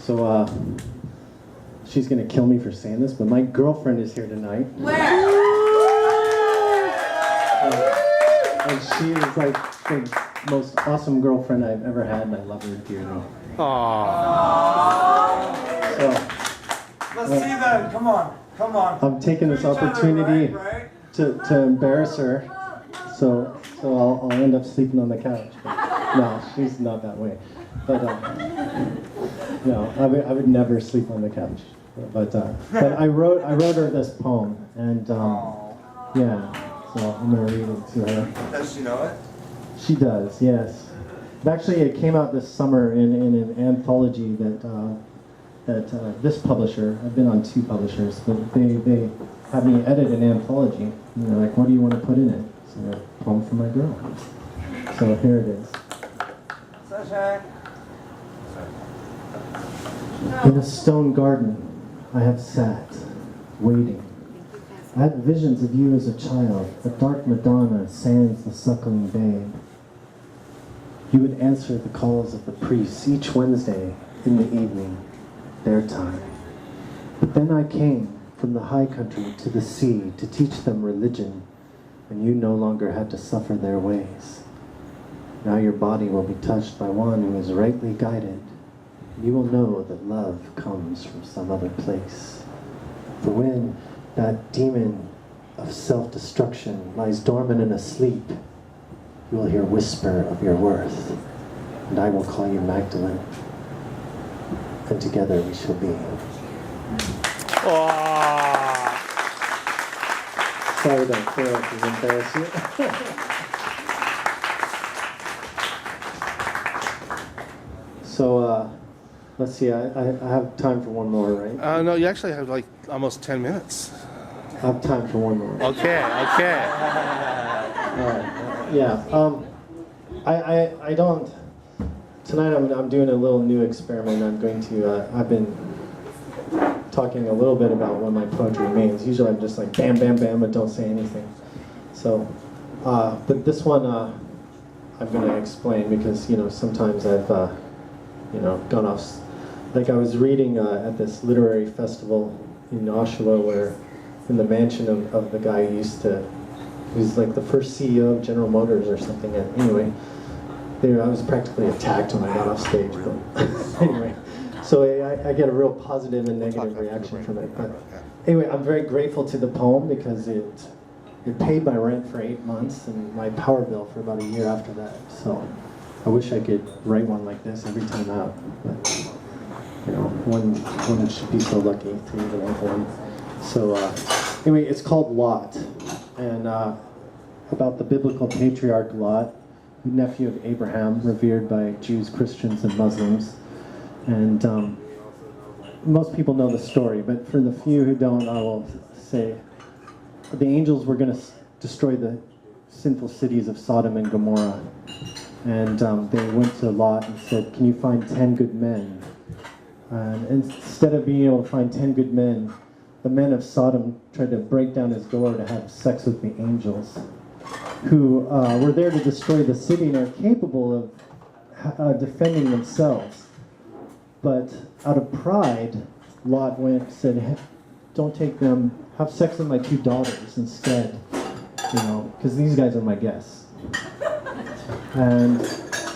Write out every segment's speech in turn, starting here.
So, she's gonna kill me for saying this, but my girlfriend is here tonight. Where? And she is like the most awesome girlfriend I've ever had, and I love her dearly. Aww. So, Let's see that. Come on. I'm taking this opportunity right? to embarrass her, so I'll end up sleeping on the couch. But, no, she's not that way. But no, I would never sleep on the couch. But I wrote her this poem, and yeah, so I'm gonna read it to her. Does she know it? She does, yes. Actually, it came out this summer in an anthology that this publisher, I've been on 2 publishers, but they had me edit an anthology. And they're like, what do you want to put in it? So a poem for my girl. So here it is. Sunshine. In a stone garden, I have sat, waiting. I had visions of you as a child, a dark Madonna sans the suckling babe. You would answer the calls of the priests each Wednesday in the evening, their time. But then I came from the high country to the sea to teach them religion, and you no longer had to suffer their ways. Now your body will be touched by one who is rightly guided. You will know that love comes from some other place. For when that demon of self-destruction lies dormant and asleep, you will hear whisper of your worth, and I will call you Magdalene, and together we shall be. Sorry that chorus is embarrassing. So, let's see, I have time for one more, right? No, you actually have like almost 10 minutes. I have time for one more. Okay. All right. Yeah. I don't. Tonight I'm doing a little new experiment. I'm going to. I've been talking a little bit about what my poetry means. Usually I'm just like bam, bam, bam, but don't say anything. So, but this one I'm going to explain because sometimes I've gone off. Like I was reading at this literary festival in Oshawa, where in the mansion of the guy who's like the first CEO of General Motors or something. And anyway, I was practically attacked when I got off stage. But anyway, so I get a real positive and negative reaction from it. But anyway, I'm very grateful to the poem because it paid my rent for 8 months and my power bill for about a year after that. So I wish I could write one like this every time out. But one should be so lucky to even have one. So anyway, it's called Lot, and about the biblical patriarch Lot, nephew of Abraham, revered by Jews, Christians, and Muslims. And most people know the story, but for the few who don't, I will say the angels were going to destroy the sinful cities of Sodom and Gomorrah. And they went to Lot and said, can you find 10 good men? And instead of being able to find 10 good men, the men of Sodom tried to break down his door to have sex with the angels, who were there to destroy the city and are capable of defending themselves. But out of pride, Lot went and said, hey, don't take them, have sex with my 2 daughters instead, because these guys are my guests. And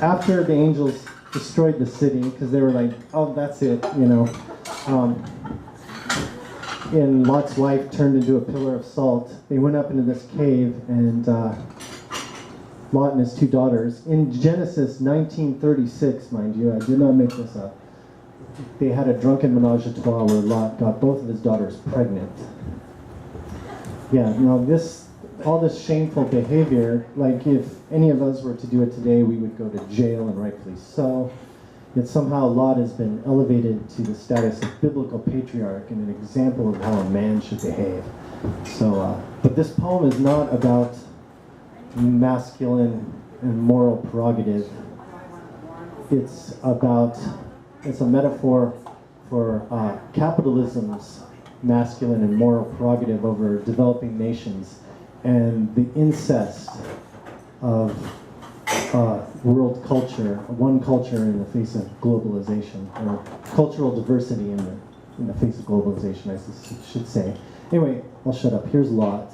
after the angels destroyed the city, because they were like, oh, that's it, and Lot's wife turned into a pillar of salt. They went up into this cave, and Lot and his 2 daughters, in Genesis 1936, mind you, I did not make this up, they had a drunken menage a trois where Lot got both of his daughters pregnant. Yeah, all this shameful behavior, like if any of us were to do it today, we would go to jail, and rightfully so. Yet somehow Lot has been elevated to the status of biblical patriarch and an example of how a man should behave. So, but this poem is not about masculine and moral prerogative. It's a metaphor for capitalism's masculine and moral prerogative over developing nations, and the incest of world culture, one culture in the face of globalization, or cultural diversity in the face of globalization, I should say. Anyway, I'll shut up. Here's Lot.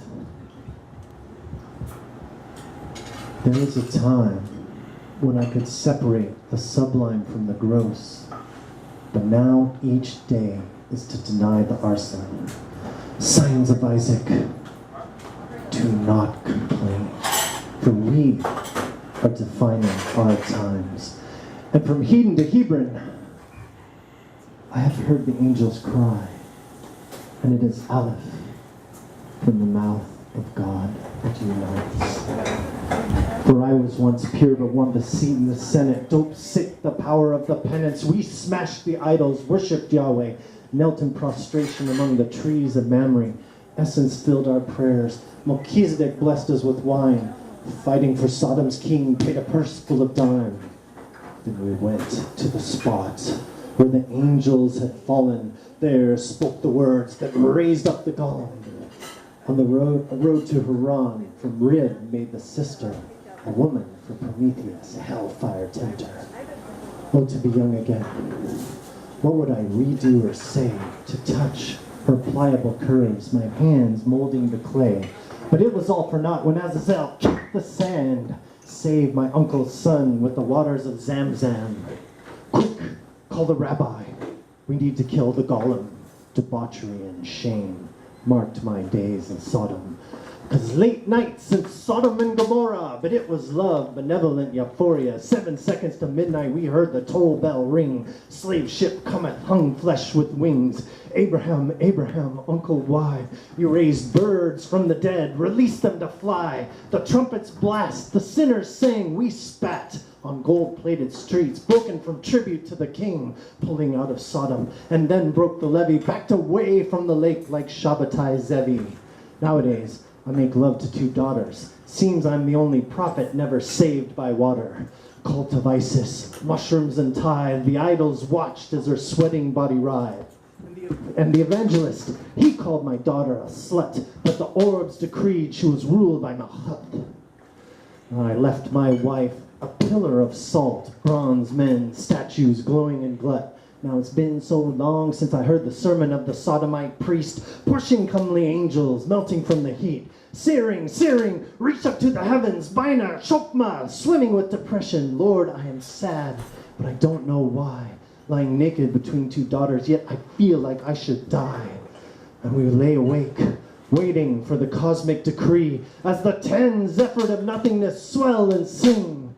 There was a time when I could separate the sublime from the gross, but now each day is to deny the arson. Signs of Isaac, do not complain, for we are defining our times. And from Hedon to Hebron, I have heard the angels cry, and it is Aleph from the mouth of God that unites. For I was once pure, but won the seat in the Senate. Dope sick the power of the penance. We smashed the idols, worshipped Yahweh, knelt in prostration among the trees of Mamre. Essence filled our prayers. Melchizedek blessed us with wine. Fighting for Sodom's king, paid a purse full of dime. Then we went to the spot where the angels had fallen. There spoke the words that raised up the golem. On the road to Haran, from Rib made the sister, a woman for Prometheus, hellfire tempter. Oh, to be young again. What would I redo or say to touch her pliable curves, my hands molding the clay? But it was all for naught when Azazel kicked the sand, saved my uncle's son with the waters of Zamzam. Quick, call the rabbi. We need to kill the golem. Debauchery and shame marked my days in Sodom. 'Cause late nights in Sodom and Gomorrah, but it was love, benevolent euphoria. 7 seconds to midnight we heard the toll bell ring. Slave ship cometh, hung flesh with wings. Abraham, Abraham, Uncle, why? You raised birds from the dead, released them to fly. The trumpets blast, the sinners sing, we spat on gold-plated streets, broken from tribute to the king, pulling out of Sodom, and then broke the levee, backed away from the lake like Shabbatai Zevi. Nowadays, I make love to 2 daughters. Seems I'm the only prophet never saved by water. Cult of Isis, mushrooms and tithe, the idols watched as her sweating body writhed. And the evangelist, he called my daughter a slut, but the orbs decreed she was ruled by Mahat. I left my wife a pillar of salt, bronze men, statues glowing in glut. Now it's been so long since I heard the sermon of the sodomite priest, pushing comely angels, melting from the heat. Searing, searing, reach up to the heavens, Bina, Chokma, swimming with depression. Lord, I am sad, but I don't know why. Lying naked between 2 daughters, yet I feel like I should die. And we lay awake, waiting for the cosmic decree, as the 10 zephyrs of nothingness swell and sing.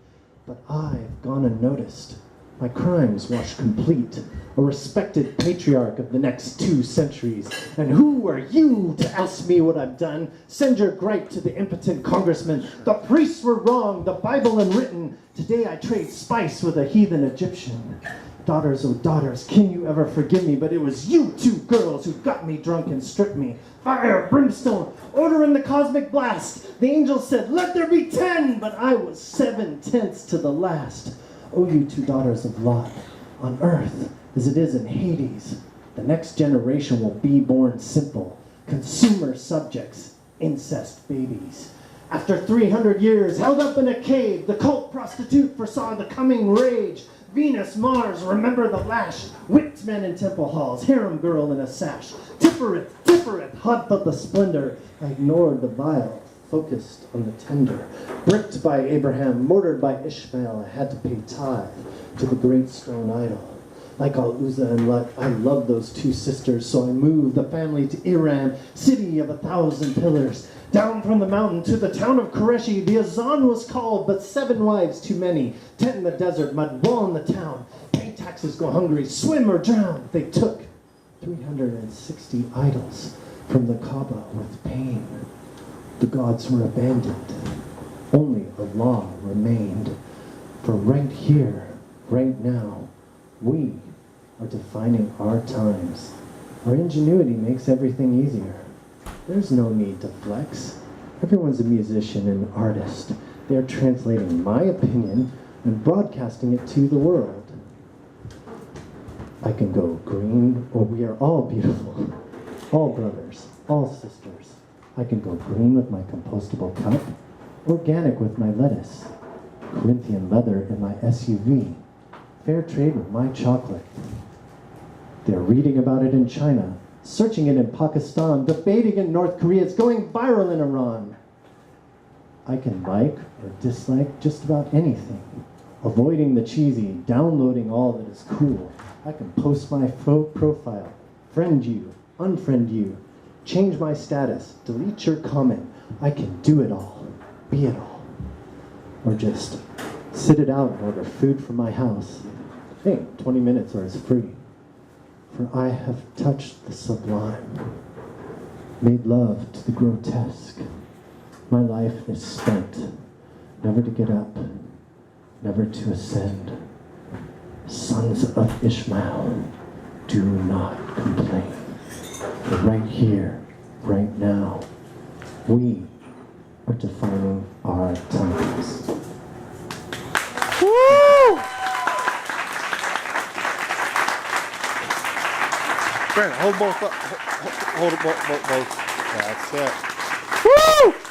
But I've gone unnoticed. My crimes washed complete, a respected patriarch of the next 2 centuries. And who are you to ask me what I've done? Send your gripe to the impotent congressman. The priests were wrong, the Bible unwritten. Today I trade spice with a heathen Egyptian. Daughters, oh daughters, can you ever forgive me? But it was you 2 girls who got me drunk and stripped me. Fire, brimstone, order in the cosmic blast. The angel said, let there be 10, but I was 7/10 to the last. O you 2 daughters of Lot, on earth as it is in Hades, the next generation will be born simple, consumer subjects, incest babies. After 300 years, held up in a cave, the cult prostitute foresaw the coming rage. Venus, Mars, remember the lash, whipped men in temple halls, harem girl in a sash. Tippereth, Tippereth, hot but the splendor, I ignored the vile, focused on the tender. Bricked by Abraham, mortared by Ishmael, I had to pay tithe to the great stone idol. Like Al-Uzza and Lut, I love those 2 sisters, so I moved the family to Iran, city of 1,000 pillars. Down from the mountain to the town of Qureshi, the azan was called, but 7 wives too many. 10 in the desert, mud wall in the town. Pay taxes, go hungry, swim or drown. They took 360 idols from the Kaaba with pain. The gods were abandoned. Only Allah remained. For right here, right now, we are defining our times. Our ingenuity makes everything easier. There's no need to flex. Everyone's a musician and artist. They're translating my opinion and broadcasting it to the world. I can go green, or we are all beautiful. All brothers, all sisters. I can go green with my compostable cup, organic with my lettuce. Corinthian leather in my SUV. Fair trade with my chocolate. They're reading about it in China, searching it in Pakistan, debating in North Korea. It's going viral in Iran. I can like or dislike just about anything. Avoiding the cheesy, downloading all that is cool. I can post my profile, friend you, unfriend you, change my status, delete your comment. I can do it all, be it all. Or just sit it out and order food from my house. Hey, 20 minutes or it's free. For I have touched the sublime, made love to the grotesque. My life is spent, never to get up, never to ascend. Sons of Ishmael, do not complain. For right here, right now, we are defining our times. Woo! Brandon, hold both up. Hold both. That's it. Woo!